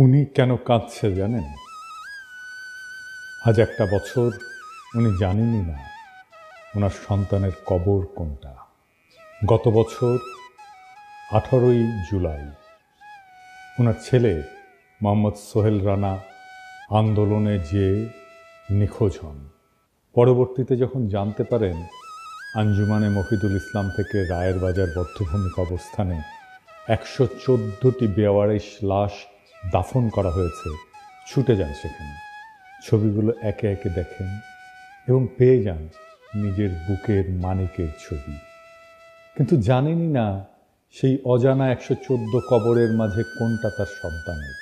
উনি কেন কাঁদছে জানেন? আজ একটা বছর উনি জানেনই না ওনার সন্তানের কবর কোনটা। গত বছর 18ই জুলাই ওনার ছেলে মোহাম্মদ সোহেল রানা আন্দোলনে যে নিখোঁজ হন। পরবর্তীতে যখন জানতে পারেন আঞ্জুমানে মফিদুল ইসলাম থেকে রায়ের বাজার বদ্ধভূমি কবরস্থানে 114টি বেওয়ারিশ লাশ দাফন করা হয়েছে, ছুটে যান সেখানে। ছবিগুলো একে একে দেখেন এবং পেয়ে যান নিজের বুকের মানিকের ছবি। কিন্তু জানেনই না সেই অজানা 114 কবরের মাঝে কোনটা তার সন্তানের।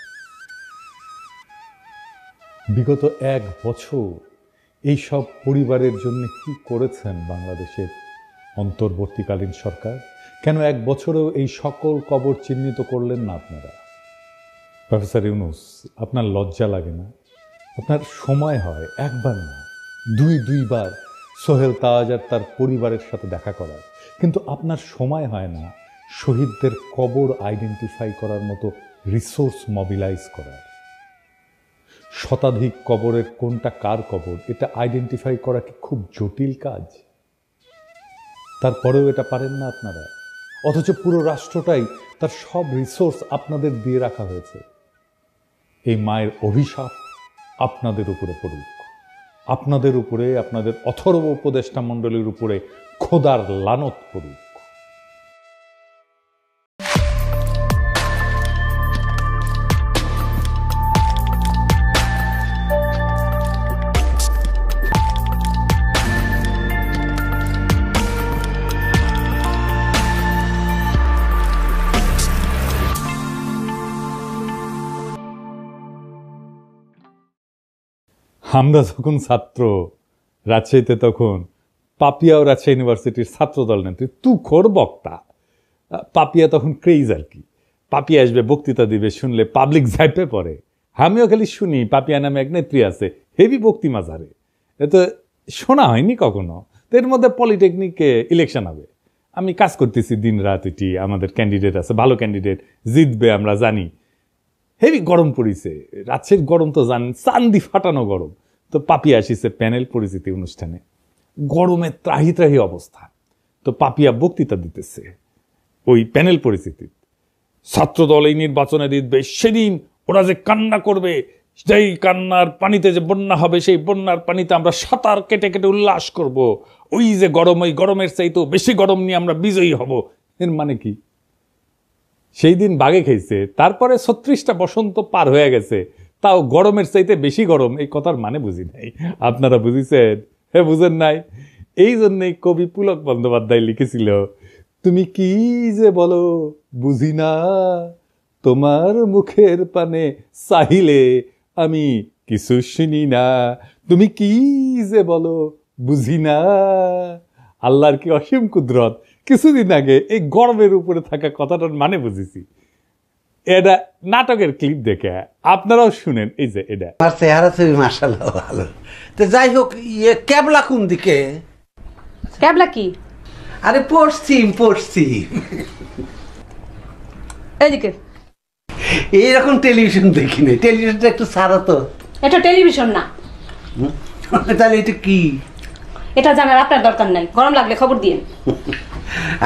বিগত 1 বছর এই সব পরিবারের জন্য কি করেছেন বাংলাদেশের অন্তর্বর্তীকালীন সরকার? কেন 1 বছরেও এই সকল কবর চিহ্নিত করলেন না আপনারা? প্রফেসর ইউনূস, আপনার লজ্জা লাগে না? আপনার সময় হয় একবার না দুইবার সোহেল তাজ আর তার পরিবারের সাথে দেখা করার, কিন্তু আপনার সময় হয় না শহীদদের কবর আইডেন্টিফাই করার মতো রিসোর্স মোবিলাইজ করার। শতাধিক কবরের কোনটা কার কবর এটা আইডেন্টিফাই করা কি খুব জটিল কাজ? তারপরেও এটা পারেন না আপনারা, অথচ পুরো রাষ্ট্রটাই তার সব রিসোর্স আপনাদের দিয়ে রাখা হয়েছে। এই মায়ের অভিশাপ আপনাদের উপরে পড়ুক, আপনাদের উপরে, আপনাদের অথর্ব উপদেষ্টা মণ্ডলীর উপরে খোদার লানত পড়ুক। আমরা যখন ছাত্র রাজশাহীতে, তখন পাপিয়া ও রাজশাহী ইউনিভার্সিটির ছাত্রদল নেত্রী তুখোর বক্তা। পাপিয়া তখন ক্রেজ আর কি। পাপিয়া আসবে, বক্তৃতা দিবে, শুনলে পাবলিক ঝাইপে পড়ে। আমিও খালি শুনি পাপিয়া নামে এক নেত্রী আছে, হেভি বক্তি মাঝারে। এ তো শোনা হয়নি কখনো। তো এর মধ্যে পলিটেকনিকে ইলেকশন হবে, আমি কাজ করতেছি দিন রাত, এটি আমাদের ক্যান্ডিডেট আছে, ভালো ক্যান্ডিডেট জিতবে আমরা জানি। হেভি গরম পড়িছে, রাজশাহীর গরম তো জানেন, চান্দি ফাটানো গরম। তো পাপিয়া আসিছে প্যানেল পরিচিতি অনুষ্ঠানে, গরমে ত্রাহি ত্রাহি অবস্থা। তো পাপিয়া বক্তৃতা দিতেছে ওই প্যানেল পরিচিতি। ছাত্রদল এই নির্বাচনে জিতবে, সেদিন ওরা যে কান্না করবে, সেই কান্নার পানিতে যে বন্যা হবে, সেই বন্যার পানিতে আমরা সাঁতার কেটে কেটে উল্লাস করব। ওই যে গরম, ওই গরমের চাইতেও বেশি গরম নিয়ে আমরা বিজয়ী হব। এর মানে কি? সেই দিন বাগে খেয়েছে, তারপরে 36টা বসন্ত পার হয়ে গেছে, তাও গরমের চাইতে বেশি গরম। এই কথার মানে বুঝি নাই। আপনারা বুঝিছেন? হ্যাঁ, বুঝেন নাই? এই জন্যই কবি পুলক বন্দ্যোপাধ্যায় লিখেছিল, তুমি কি যে বলো বুঝি না, তোমার মুখের পানে চাহিলে আমি কিছু শুনি না। তুমি কি যে বলো বুঝি না। আল্লাহর কি অসীম কুদরত। কিছুদিন আগে এই গরমের উপরে থাকা কথাটার মানে বুঝেছি। এটা নাটকের ক্লিপ দেখে আপনারাও শুনেন। এই যে এটা আমার চেহারা ছবি মাশাআল্লাহ ভালো। তো যাই হোক, ক্যাবলা কোন দিকে? ক্যাবলা কি? আরে পশ্চিম। এইদিকে। এইরকম টেলিভিশন দেখি নাই, টেলিভিশনটা একটু ছাড়ো তো। এটা টেলিভিশন না। তাহলে এটা কি? এটা জানার আপনার দরকার নাই, গরম লাগলে খবর দিন।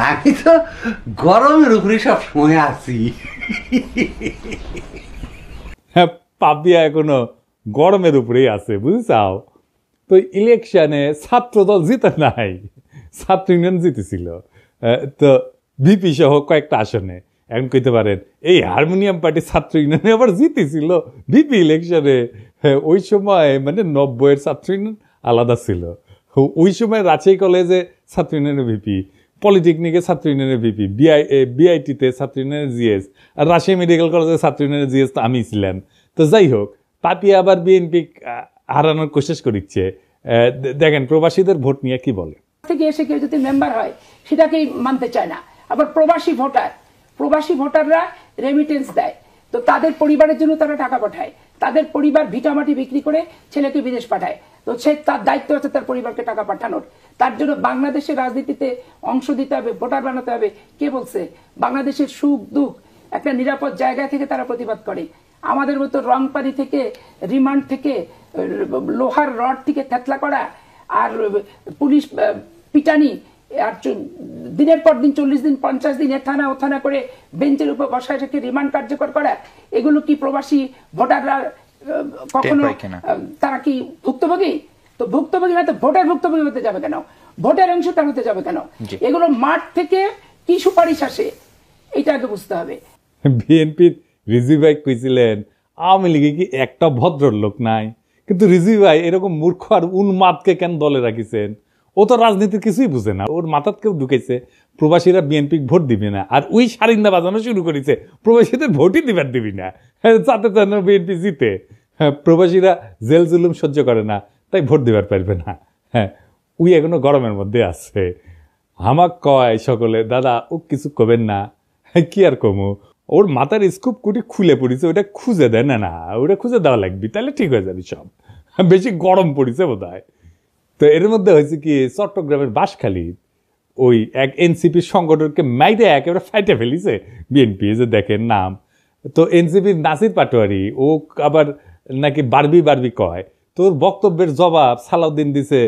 আমি তো গরমের উপরে সব সময় আছি। হ্যাঁ, পাপিয়া এখনো গরমের উপরেই আছে, বুঝছাও? তো ইলেকশনে ছাত্রদল জিতে নাই, ছাত্র ইউনিয়ন জিতেছিল। তো বিপি সহ কয়েকটা আসনে। এখন কইতে পারেন এই হারমোনিয়াম পার্টি ছাত্র ইউনিয়নে আবার জিতেছিল বিপি ইলেকশনে। ওই সময় মানে 90-এর ছাত্র ইউনিয়ন আলাদা ছিল। ওই সময় রাজশাহী কলেজে ছাত্র ইউনিয়নের ভিপি, পলিটেকনিকে ছাত্র ইউনিয়নের ভিপি, বিআইটিতে ছাত্র ইউনিয়নের জিএস, আর রাজশাহী মেডিকেল কলেজের ছাত্র ইউনিয়নের জিএস তো আমি ছিলাম। তো যাই হোক, পাপিয়া আবার বিএনপি হারানোর কোশিশ করিচ্ছে। দেখেন প্রবাসীদের ভোট নিয়ে কি বলে। থেকে এসে কেউ যদি মেম্বার হয় সেটাকেই মানতে চায় না। আবার প্রবাসী ভোটাররা রেমিটেন্স দেয়, তো তাদের পরিবারের জন্য তারা টাকা পাঠায়, তাদের পরিবার ভিটামাটি বিক্রি করে ছেলেকে বিদেশ পাঠায়। তো সে তার দায়িত্ব আছে তার পরিবারকে টাকা পাঠানোর। তার জন্য বাংলাদেশের রাজনীতিতে অংশ দিতে হবে, ভোটার বানাতে হবে। কে বলছে? বাংলাদেশের সুখ দুঃখ একটা নিরাপদ জায়গা থেকে তারা প্রতিবাদ করে। আমাদের মতো রং পানি থেকে, রিমান্ড থেকে, লোহার রড থেকে থেতলা করা, আর পুলিশ পিটানি, আর দিনের পর দিন 40 দিন 50 দিন থানা ও থানা করে বেঞ্চের উপর বসায় রেখে রিমান্ড কার্যকর করা, এগুলো কি প্রবাসী ভোটাররা কখনো তারা কি ভুক্তভোগী? তো ভুক্তভোগী না তো ভোটার ভুক্তভোগী হতে যাবে কেন? ভোটার অংশ তার হতে যাবে কেন? এগুলো মাঠ থেকে কি সুপারিশ আসে এটা আগে বুঝতে হবে। বিএনপির রিজভি ভাই কইছিলেন আওয়ামী লীগে কি একটা ভদ্রলোক নাই, কিন্তু রিজভি ভাই এরকম মূর্খ আর উন্মাদকে কেন দলে রাখিছেন? ও তো রাজনীতির কিছুই বুঝে না। ওর মাথাত কেউ ঢুকেছে প্রবাসীরা বিএনপি ভোট দিবে না, আর ওই সারিন্দা বাজানো শুরু করেছে প্রবাসীদের ভোটই দিবার দিবি না, যাতে যেন বিএনপি জিতে। প্রবাসীরা জেল জুলুম সহ্য করে না, তাই ভোট দিবার পারবে না। হ্যাঁ, ওই এখনো গরমের মধ্যে আছে। আমাক কয় সকলে, দাদা ও কিছু কবেন না। কি আর কমু, ওর মাথার স্কুপ কুটি খুলে পড়েছে, ওইটা খুঁজে দেয় না, না ওটা খুঁজে দেওয়া লাগবে, তাহলে ঠিক হয়ে যাবে সব। বেশি গরম পড়েছে বোধ হয়। তো এর মধ্যে হয়েছে কি, চট্টগ্রামের বাঁশখালী ওই এক এনসিপির সংগঠনকে মাইরে একেবারে ফাইটে ফেলিছে বিএনপি, যে দেখেন নাম। তো এনসিপির নাসির পাটোয়ারি ও আবার নাকি বারবি বারবি কয়, তোর বক্তব্যের জবাব সালাউদ্দিন দিছে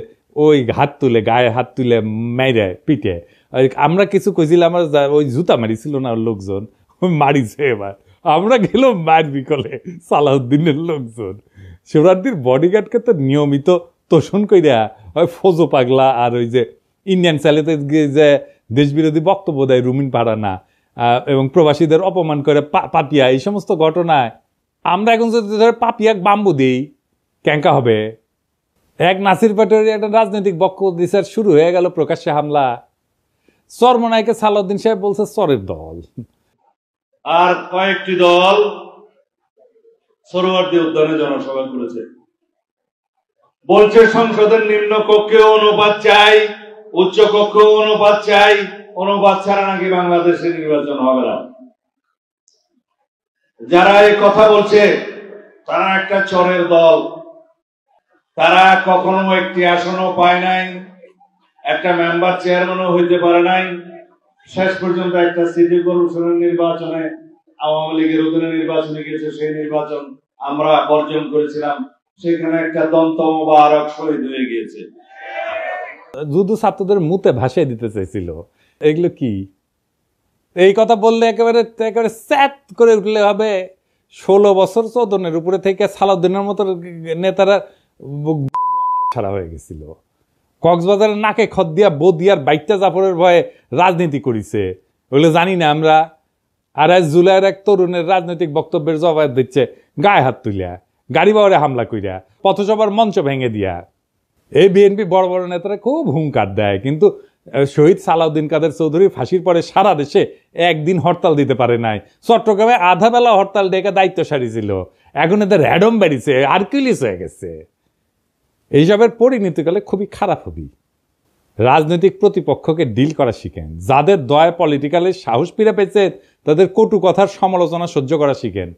ওই হাত তুলে, গায়ে হাত তুলে মাইরে পিটে। আমরা কিছু কইছিলাম, আমার ওই জুতা মারিছিল না ওর লোকজন, মারিছে। এবার আমরা গেলাম মারবি কলে সালাউদ্দিনের লোকজন। শিবরাত্রির বডিগার্ডকে তো নিয়মিত তোষণ কইরা ওই ফজো পাগলা আর ওই যে ইন্ডিয়ান চ্যানেলে যে দেশবিরোধী বক্তব্য দেয় রুমিন পাড়ানা এবং প্রবাসীদের অপমান করে পাপিয়া, এই সমস্ত ঘটনায় আমরা এখন যদি ধরে পাপিয়াক বাম্বু দিই ক্যাঙ্কা হবে। এক নাসির পাটোয়ারি একটা রাজনৈতিক বক্তব্য দিছে, শুরু হয়ে গেল প্রকাশ্যে হামলা। চরমনাইকে সালাউদ্দিন সাহেব বলছে চরের দল, আর কয়েকটি দল সরোয়ার্দী উদ্যানে জনসভা করেছে, বলছে সংসদের নিম্ন কক্ষে অনুপাত চাই, উচ্চ কক্ষে অনুপাত চাই, অনুপাত ছাড়া নাকি বাংলাদেশে নির্বাচন হবে না। যারা এই কথা বলছে তারা একটা চরের দল। তারা কখনো একটি আসনও পায় নাই, একটা মেম্বার চেয়ারম্যানও হইতে পারে নাই। শেষ পর্যন্ত একটা সিটি কর্পোরেশনের নির্বাচনে আওয়ামী লীগের অধীনে নির্বাচনে গেছে, সেই নির্বাচন আমরা বর্জন করেছিলাম, সেখানে একটা দন্ত মোবারক শহীদ হয়ে গিয়েছে। যুদ্ধ ছাত্রদের মুতে ভাসিয়ে দিতে চাইছিল। এগুলো কি? এই কথা বললে একেবারে একেবারে স্যাট করে উঠলে হবে। 16 বছর চৌদনের উপরে থেকে সালাউদ্দিনের মতো নেতারা ছাড়া হয়ে গেছিল। কক্সবাজারের নাকে খদ্দিয়া বদিয়ার বাইকটা জাফরের ভয়ে রাজনীতি করিছে, ওগুলো জানি না আমরা। আর আজ জুলাইয়ের এক তরুণের রাজনৈতিক বক্তব্যের জবাব দিচ্ছে গায়ে হাত তুলিয়া, গাড়ি বাওয়ারে হামলা কইরা, পথসভার মঞ্চ ভেঙে দিয়া। এই বিএনপি বড় বড় নেতারা খুব হুঙ্কার দেয়, কিন্তু শহীদ সালাউদ্দিন কাদের চৌধুরী ফাঁসির পরে সারা দেশে একদিন হরতাল দিতে পারে নাই। চট্টগ্রামে আধা বেলা হরতাল ডেকে দায়িত্ব সারিছিল, এখন এদের র্যাডম বেরিয়েছে, আর্কিলিস হয়ে গেছে। এইসবের পরিণতিকালে খুবই খারাপ হবি। রাজনৈতিক প্রতিপক্ষকে ডিল করা শিখেন। যাদের দয়া পলিটিক্যালের সাহস ফিরে পেয়েছে তাদের কটু কথার সমালোচনা সহ্য করা শিখেন।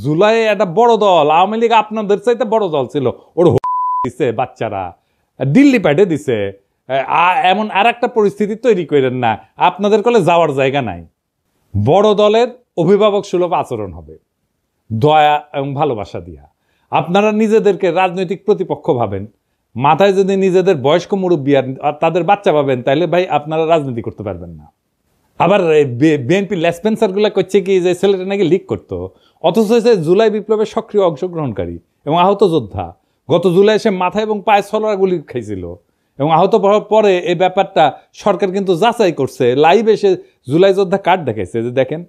জুলাই একটা বড় দল, আওয়ামী লীগ আপনাদের চাইতে বড় দল ছিল, ওর দিছে বাচ্চারা, দিল্লি পাঠিয়ে দিছে। এমন আর একটা পরিস্থিতি তৈরি করেন না, আপনাদের কলে যাওয়ার জায়গা নাই। বড় দলের অভিভাবক সুলভ আচরণ হবে, দয়া এবং ভালোবাসা দিয়া। আপনারা নিজেদেরকে রাজনৈতিক প্রতিপক্ষ ভাবেন, মাথায় যদি নিজেদের বয়স্ক মুরব্বী আর তাদের বাচ্চা ভাবেন, তাহলে ভাই আপনারা রাজনীতি করতে পারবেন না। আবার বিএনপি লেসপেন্সার গুলা করছে কি যে ছেলেটা নাকি লিক করতো, অথচ হয়েছে জুলাই বিপ্লবের সক্রিয় অংশগ্রহণকারী এবং আহত যোদ্ধা। গত জুলাই সে মাথা এবং পায়ে ছলরা গুলি খাইছিল এবং আহত পরে এই ব্যাপারটা সরকার কিন্তু যাচাই করছে, লাইভ এসে জুলাই যোদ্ধা কার্ড দেখাইছে যে দেখেন।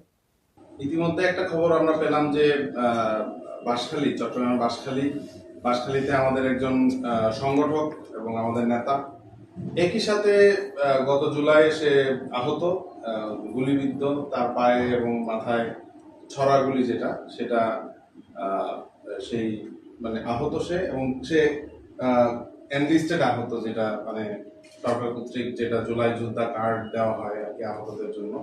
ইতিমধ্যে একটা খবর আমরা পেলাম যে বাঁশখালী, চট্টগ্রামের বাঁশখালীতে আমাদের একজন সংগঠক এবং আমাদের নেতা একই সাথে গত জুলাই সে আহত, গুলিবিদ্ধ, তার পায়ে এবং মাথায় ছড়া গুলি যেটা, সেটা সেই মানে আহত সে, এবং সে এনলিস্টেড আহত, যেটা মানে সরকার কর্তৃক যেটা জুলাই যোদ্ধা কার্ড দেওয়া হয় আর কি আহতদের জন্য।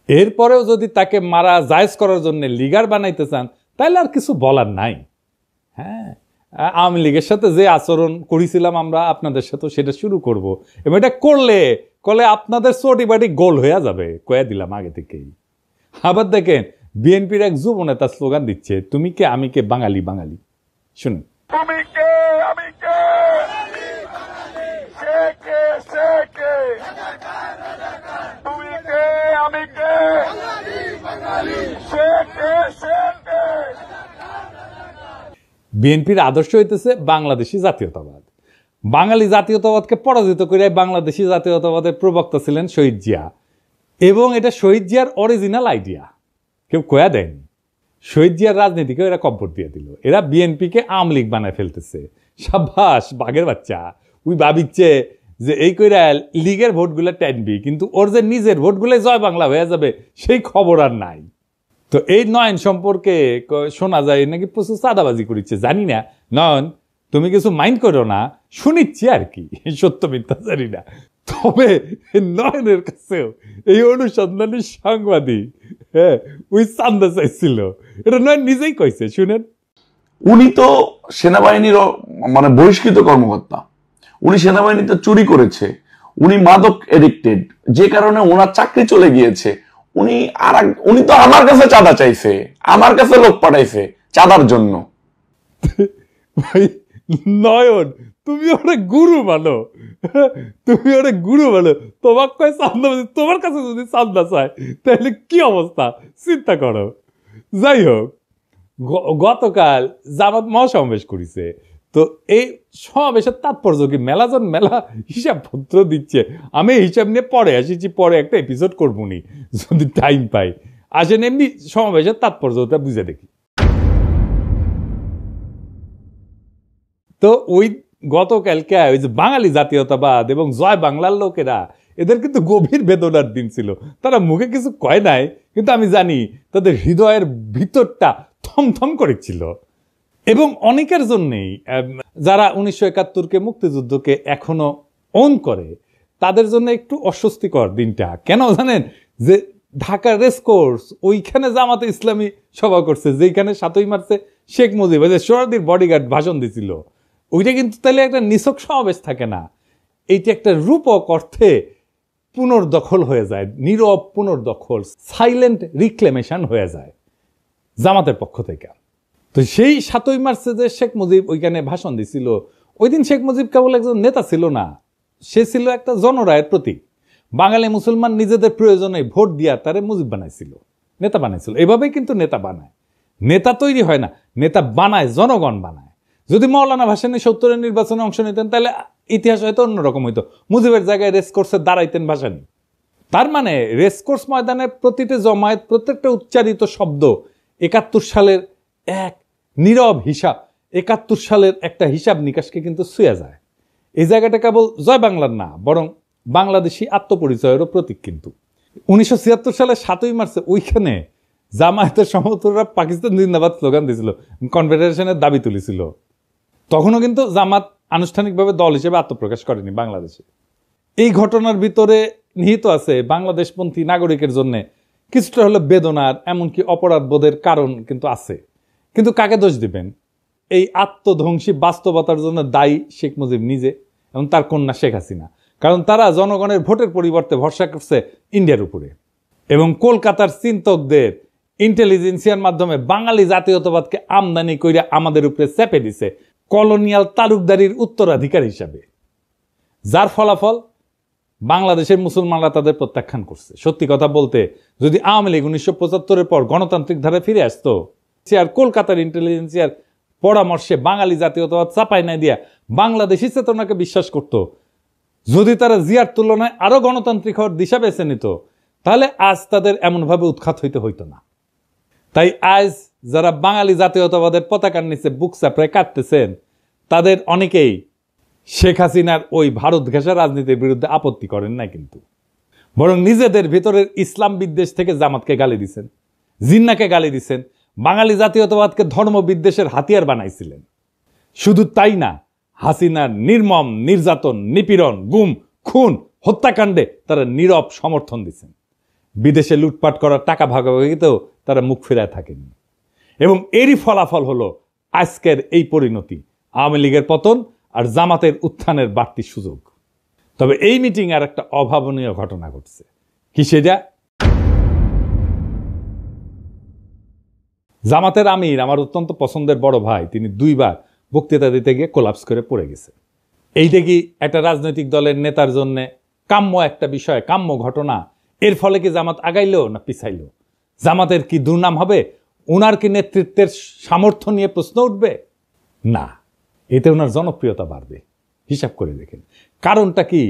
এরপরেও যদি তাকে মারা জায়েজ করার জন্য লিগার বানাইতে চান তাহলে আর কিছু বলার নাই। হ্যাঁ, আওয়ামী লীগের সাথে যে আচরণ করেছিলাম আমরা আপনাদের সাথে সেটা শুরু করব, এবং এটা করলে আপনাদের চটি বাটি গোল হয়ে যাবে, কয়ে দিলাম আগে থেকেই। আবার দেখেন বিএনপির এক যুব নেতা স্লোগান দিচ্ছে, তুমি কে আমি কে বাঙালি বাঙালি। শুনুন, তুমি কে আমি কে, সে কে সে কে, তুমি কে আমি কে, সে কে সে কে। বিএনপির আদর্শ হইতেছে বাংলাদেশি জাতীয়তাবাদ। বাঙালি জাতীয়তাবাদকে পরাজিত করে বাংলাদেশি জাতীয়তাবাদের প্রবক্তা ছিলেন শহীদ জিয়া, এবং এটা শহীদ জিয়ার অরিজিনাল আইডিয়া, কেউ কয়া দেয়নি। শহীদ জিয়ার রাজনীতিকে এরা কব্বর দিয়ে দিল। এরা বিএনপিকে আওয়ামী লীগ বানায় ফেলতেছে। সাবাস বাঘের বাচ্চা, ওই ভাবিচ্ছে যে এই কইরা লীগের ভোটগুলো টানবি, কিন্তু ওর যে নিজের ভোটগুলো জয় বাংলা হয়ে যাবে সেই খবর আর নাই। তো এই নয়ন সম্পর্কে শোনা যায় নাকি প্রচুর চাঁদাবাজি করিচ্ছে, জানি না। নয়ন তুমি কিছু মাইন্ড করো না, শুনিচ্ছি আর কি, সত্য মিথ্যা জানি না। তবে নয়নের কাছেও এই অনুসন্ধানী সাংবাদিক ওই চান্দা চাইছিল, এটা নয়ন নিজেই কইছে, শুনেন। উনি তো সেনাবাহিনীর মানে বহিষ্কৃত কর্মকর্তা, উনি সেনাবাহিনীতে চুরি করেছে, উনি মাদক এডিক্টেড, যে কারণে ওনার চাকরি চলে গিয়েছে। উনি তো আমার কাছে চাঁদা চাইছে, আমার কাছে লোক পাঠাইছে চাঁদার জন্য। ভাই নয়ন, তুমি ওরা গুরু মানো, তুমি ওরা গুরু মানো, তোমার কয় চান্দা, তোমার কাছে যদি চান্দা চায় তাহলে কি অবস্থা চিন্তা করো। যাই হোক, গতকাল জামাত মহাসমাবেশ করেছে। তো এই সমাবেশের তাৎপর্য কি, মেলাজন মেলা হিসাবপত্র দিচ্ছে। আমি হিসাব নিয়ে পরে আসিছি, পরে একটা এপিসোড করবো নি যদি টাইম পাই। আসেন এমনি সমাবেশের তাৎপর্যটা বুঝে দেখি। তো ওই গতকালকে ওই যে বাঙালি জাতীয়তাবাদ এবং জয় বাংলার লোকেরা, এদের কিন্তু গভীর বেদনার দিন ছিল। তারা মুখে কিছু কয় নাই, কিন্তু আমি জানি তাদের হৃদয়ের ভিতরটা থমথম করেছিল। এবং অনেকের জন্যেই, যারা 1971-কে মুক্তিযুদ্ধকে এখনো অন করে, তাদের জন্য একটু অস্বস্তিকর দিনটা। কেন জানেন? যে ঢাকা রেসকোর্স, ওইখানে জামাতে ইসলামী সভা করছে, যেখানে 7ই মার্চে শেখ মুজিব সোহরাওয়ার্দীর বডিগার্ড ভাষণ দিছিল। ওইটা কিন্তু তাহলে একটা নিছক সমাবেশ থাকে না, এইটা একটা রূপক অর্থে পুনর্দখল হয়ে যায়, নীরব পুনর্দখল, সাইলেন্ট রিক্লেমেশন হয়ে যায় জামাতের পক্ষ থেকে। তো সেই 7ই মার্চে যে শেখ মুজিব ওইখানে ভাষণ দিছিল, ওই দিন শেখ মুজিব কেবল একজন নেতা ছিল না, সে ছিল একটা জনরায়ের প্রতীক। বাঙালি মুসলমান নিজেদের প্রয়োজনে ভোট দিয়া তারে মুজিব বানাইছিল, নেতা বানাইছিল। এভাবেই কিন্তু নেতা বানায়, নেতা তৈরি হয় না, নেতা বানায় জনগণ বানায়। যদি মৌলানা ভাসানী 70-এর নির্বাচনে অংশ নিতেন তাহলে ইতিহাস হয়তো অন্যরকম হইতো, মুজিবের জায়গায় রেসকোর্সে দাঁড়াইতেন ভাসানী। তার মানে রেসকোর্স ময়দানের প্রতিটি জমায়েত, প্রত্যেকটা উচ্চারিত শব্দ 71 সালের এক নীরব হিসাব, 71 সালের একটা হিসাব নিকাশকে কিন্তু ছুঁয়ে যায়। এই জায়গাটা কেবল জয় বাংলার না, বরং বাংলাদেশি আত্মপরিচয়েরও প্রতীক। কিন্তু 1976 সালে 7ই মার্চে ওইখানে জামায়াতের সমর্থকরা পাকিস্তান জিন্দাবাদ স্লোগান দিয়েছিল, কনফেডারেশনের দাবি তুলেছিল। তখনও কিন্তু জামাত আনুষ্ঠানিকভাবে দল হিসেবে আত্মপ্রকাশ করেনি বাংলাদেশে। এই ঘটনার ভিতরে নিহিত আছে বাংলাদেশপন্থী নাগরিকের জন্য কিছুটা হলো বেদনার, এমনকি অপরাধ বোধের কারণ কিন্তু আছে। কিন্তু কাকে দোষ দিবেন? এই আত্মধ্বংসী বাস্তবতার জন্য দায়ী শেখ মুজিব নিজে এবং তার কন্যা শেখ হাসিনা। কারণ তারা জনগণের ভোটের পরিবর্তে ভরসা করছে ইন্ডিয়ার উপরে, এবং কলকাতার চিন্তকদের ইন্টেলিজেন্সিয়ার মাধ্যমে বাঙালি জাতীয়তাবাদকে আমদানি করে আমাদের উপরে চেপে দিছে কলোনিয়াল তালুকদারির উত্তরাধিকার হিসাবে, যার ফলাফল বাংলাদেশের মুসলমানরা তাদের প্রত্যাখ্যান করছে। সত্যি কথা বলতে, যদি আওয়ামী লীগ 1975-এর পর গণতান্ত্রিক ধারায় ফিরে আসতো, সে আর কলকাতার ইন্টেলিজেন্সিয়ার পরামর্শে বাঙালি জাতীয়তাবাদ চাপাই নাই দিয়া বাংলাদেশি চেতনাকে বিশ্বাস করত, যদি তারা জিয়ার তুলনায় আরো গণতান্ত্রিক হওয়ার দিশা বেছে নিত, তাহলে আজ তাদের এমনভাবে উৎখাত হইতো না। তাই আজ যারা বাঙালি জাতীয়তাবাদের পতাকার নিচে বুক চাপড়ায় কাটতেছেন, তাদের অনেকেই শেখ হাসিনার ওই ভারত ঘেঁষা রাজনীতির বিরুদ্ধে আপত্তি করেন না, কিন্তু বরং নিজেদের ভিতরের ইসলাম বিদ্বেষ থেকে জামাতকে গালি দিচ্ছেন, জিন্নাকে গালি দিচ্ছেন, বাঙালি জাতীয়তাবাদকে ধর্ম বিদ্বেষের হাতিয়ার বানাইছিলেন। শুধু তাই না, হাসিনার নির্মম নির্যাতন, নিপীড়ন, গুম, খুন, হত্যাকাণ্ডে তারা নীরব সমর্থন দিচ্ছেন। বিদেশে লুটপাট করার টাকা ভাগাভাগিতেও তারা মুখ ফেরায় থাকেনি। এবং এরই ফলাফল হলো আজকের এই পরিণতি, আওয়ামী লীগের পতন আর জামাতের উত্থানের বাড়তি সুযোগ। তবে এই মিটিং আর একটা অভাবনীয় ঘটনা ঘটছে। কি সেটা? জামাতের আমির, আমার অত্যন্ত পছন্দের বড় ভাই, তিনি 2 বার বক্তৃতা দিতে গিয়ে কোলাপস করে পড়ে গেছে। এইটা কি একটা রাজনৈতিক দলের নেতার জন্য কাম্য একটা বিষয়, কাম্য ঘটনা? এর ফলে কি জামাত আগাইলো না পিছাইলো? জামাতের কি দুর্নাম হবে? ওনার কি নেতৃত্বের সামর্থ্য নিয়ে প্রশ্ন উঠবে? না, এতে ওনার জনপ্রিয়তা বাড়বে। হিসাব করে দেখেন কারণটা কি?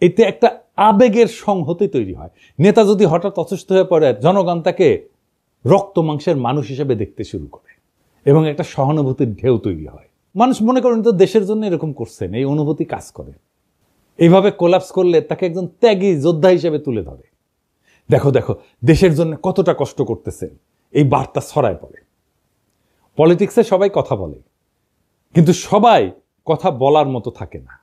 এতে একটা আবেগের সংহতি তৈরি হয়। নেতা যদি হঠাৎ অসুস্থ হয়ে পড়ে, জনগণ তাকে রক্ত মাংসের মানুষ হিসেবে দেখতে শুরু করে এবং একটা সহানুভূতির ঢেউ তৈরি হয়। মানুষ মনে করেন তো দেশের জন্য এরকম করছেন, এই অনুভূতি কাজ করে। এইভাবে কোলাপস করলে তাকে একজন ত্যাগী যোদ্ধা হিসেবে তুলে ধরে। দেখো দেখো দেশের জন্য কতটা কষ্ট করতেছেন, এই বার্তা ছড়ায় পড়ে। পলিটিক্সে সবাই কথা বলে, কিন্তু সবাই কথা বলার মতো থাকে না।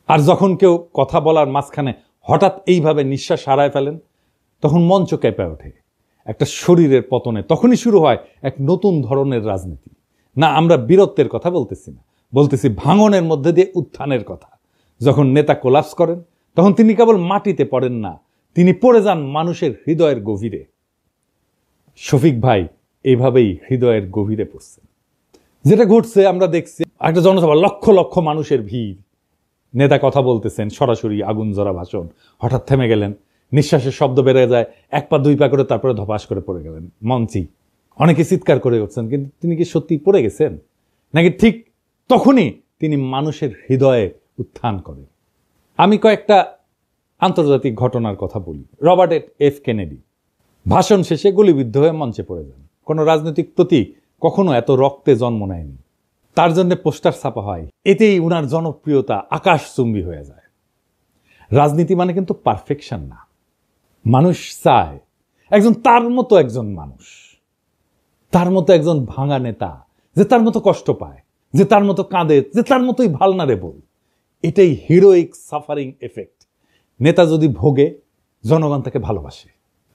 আর যখন কেউ কথা বলার মাঝখানে হঠাৎ এইভাবে নিঃশ্বাস হারায় ফেলেন, তখন মঞ্চ কেঁপে ওঠে। একটা শরীরের পতনে তখনই শুরু হয় এক নতুন ধরনের রাজনীতি। না, আমরা বীরত্বের কথা বলতেছি না, বলতেছি ভাঙনের মধ্যে দিয়ে উত্থানের কথা। যখন নেতা কোলাপস করেন, তখন তিনি কেবল মাটিতে পড়েন না, তিনি পড়ে যান মানুষের হৃদয়ের গভীরে। শফিক ভাই এইভাবেই হৃদয়ের গভীরে পড়ছেন। যেটা ঘটছে আমরা দেখছি, একটা জনসভা, লক্ষ লক্ষ মানুষের ভিড়, নেতা কথা বলতেছেন, সরাসরি আগুন জ্বরা ভাষণ, হঠাৎ থেমে গেলেন, নিঃশ্বাসের শব্দ বেড়ে যায়, 1 পা 2 পা করে, তারপরে ধপাস করে পড়ে গেলেন মঞ্চেই। অনেকে চিৎকার করে উঠছেন, কিন্তু তিনি কি সত্যি পড়ে গেছেন নাকি ঠিক তখনই তিনি মানুষের হৃদয়ে উত্থান করেন? আমি কয়েকটা আন্তর্জাতিক ঘটনার কথা বলি। রবার্ট এফ কেনেডি ভাষণ শেষে গুলিবিদ্ধ হয়ে মঞ্চে পড়ে যান। কোনো রাজনৈতিক প্রতীক কখনো এত রক্তে জন্ম নেয়নি। তার জন্য পোস্টার ছাপা হয়, এতেই উনার জনপ্রিয়তা আকাশচুম্বী হয়ে যায়। রাজনীতি মানে কিন্তু পারফেকশন না। মানুষ চায় একজন তার মতো একজন মানুষ, তার মতো একজন ভাঙা নেতা, যে তার মতো কষ্ট পায়, যে তার মতো কাঁদে, যে তার মতোই ভালনারেবল। এটাই হিরোইক সাফারিং এফেক্ট। নেতা যদি ভোগে, জনগণ তাকে ভালোবাসে।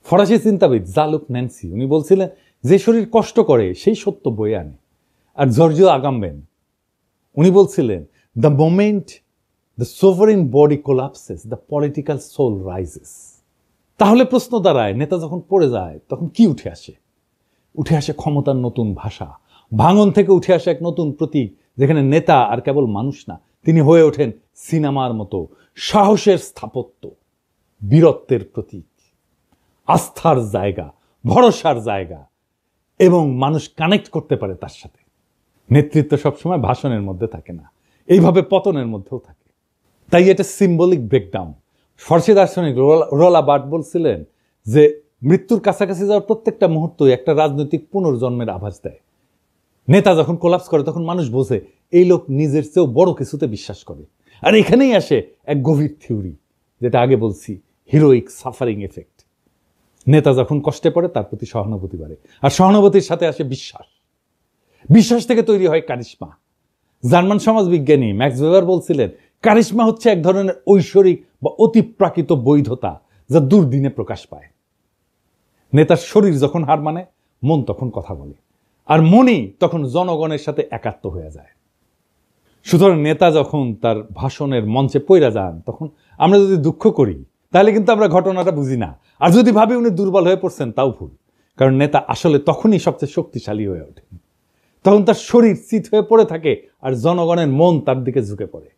ফরাসি চিন্তাবিদ জালুক ন্যান্সি, উনি বলছিলেন, যে শরীর কষ্ট করে সেই সত্য বয়ে আনে। আর জর্জিও আগাম্বেন উনি বলছিলেন, the moment the sovereign body collapses, the political soul rises. তাহলে প্রশ্ন দাঁড়ায়, নেতা যখন পড়ে যায় তখন কি উঠে আসে? উঠে আসে ক্ষমতার নতুন ভাষা। ভাঙন থেকে উঠে আসে এক নতুন প্রতীক, যেখানে নেতা আর কেবল মানুষ না, তিনি হয়ে ওঠেন সিনেমার মতো সাহসের স্থাপত্য, বীরত্বের প্রতীক, আস্থার জায়গা, ভরসার জায়গা, এবং মানুষ কানেক্ট করতে পারে তার সাথে। নেতৃত্ব সবসময় ভাষণের মধ্যে থাকে না, এইভাবে পতনের মধ্যেও থাকে। তাই এটা সিম্বলিক ব্রেকডাউন। ফরাসি দার্শনিক রোলা বার্ট বলছিলেন যে মৃত্যুর কাছাকাছি যাওয়ার প্রত্যেকটা মুহূর্তই একটা রাজনৈতিক পুনর্জন্মের আভাস দেয়। নেতা যখন কোলাপস করে, তখন মানুষ বোঝে এই লোক নিজের চেয়েও বড় কিছুতে বিশ্বাস করে। আর এখানেই আসে এক গভীর থিওরি, যেটা আগে বলছি, হিরোইক সাফারিং এফেক্ট। নেতা যখন কষ্টে পড়ে, তার প্রতি সহানুভূতি বাড়ে, আর সহানুভূতির সাথে আসে বিশ্বাস। বিশ্বাস থেকে তৈরি হয় কারিশমা। জার্মান সমাজবিজ্ঞানী ম্যাক্স ওয়েবার বলছিলেন, কারিশমা হচ্ছে এক ধরনের ঐশ্বরিক বা অতিপ্রাকৃত বৈধতা, যা দুর্দিনে প্রকাশ পায়। নেতার শরীর যখন হার মানে, মন তখন কথা বলে, আর মনই তখন জনগণের সাথে একাত্ম হয়ে যায়। সুতরাং নেতা যখন তার ভাষণের মঞ্চে পইরা যান, তখন আমরা যদি দুঃখ করি, তাহলে কিন্তু আমরা ঘটনাটা বুঝি না। আর যদি ভাবি উনি দুর্বল হয়ে পড়ছেন, তাও ভুল। কারণ নেতা আসলে তখনই সবচেয়ে শক্তিশালী হয়ে ওঠেন। তখন তার শরীর চিত হয়ে পড়ে থাকে, আর জনগণের মন তার দিকে ঝুঁকে পড়ে।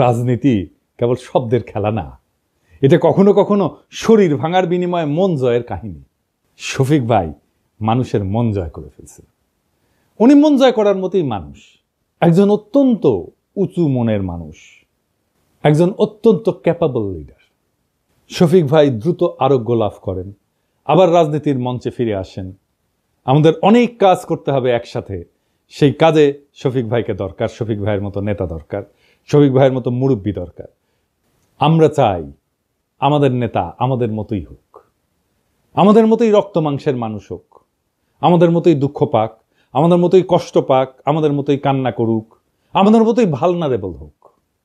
রাজনীতি কেবল শব্দের খেলা না, এটা কখনো কখনো শরীর ভাঙার বিনিময়ে মন জয়ের কাহিনী। শফিক ভাই মানুষের মন জয় করে ফেলছে। উনি মন জয় করার মতোই মানুষ, একজন অত্যন্ত উঁচু মনের মানুষ, একজন অত্যন্ত ক্যাপাবল লিডার। শফিক ভাই দ্রুত আরোগ্য লাভ করেন, আবার রাজনীতির মঞ্চে ফিরে আসেন। আমাদের অনেক কাজ করতে হবে একসাথে, সেই কাজে শফিক ভাইকে দরকার, শফিক ভাইয়ের মতো নেতা দরকার, শফিক ভাইয়ের মতো মুরব্বী দরকার। আমরা চাই আমাদের নেতা আমাদের মতোই হোক, আমাদের মতোই রক্ত মাংসের মানুষ হোক, আমাদের মতোই দুঃখ পাক, আমাদের মতোই কষ্ট পাক, আমাদের মতোই কান্না করুক, আমাদের মতোই ভালনারেবল হোক।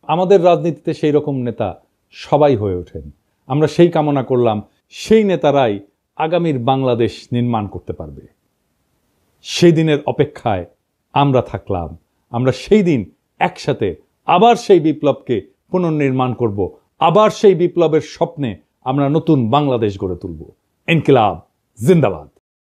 আমাদের রাজনীতিতে সেই রকম নেতা সবাই হয়ে ওঠেন। আমরা সেই কামনা করলাম, সেই নেতারাই আগামীর বাংলাদেশ নির্মাণ করতে পারবে। সেই দিনের অপেক্ষায় আমরা থাকলাম। আমরা সেই দিন একসাথে আবার সেই বিপ্লবকে পুনর্নির্মাণ করব, আবার সেই বিপ্লবের স্বপ্নে আমরা নতুন বাংলাদেশ গড়ে তুলব। ইনকিলাব জিন্দাবাদ।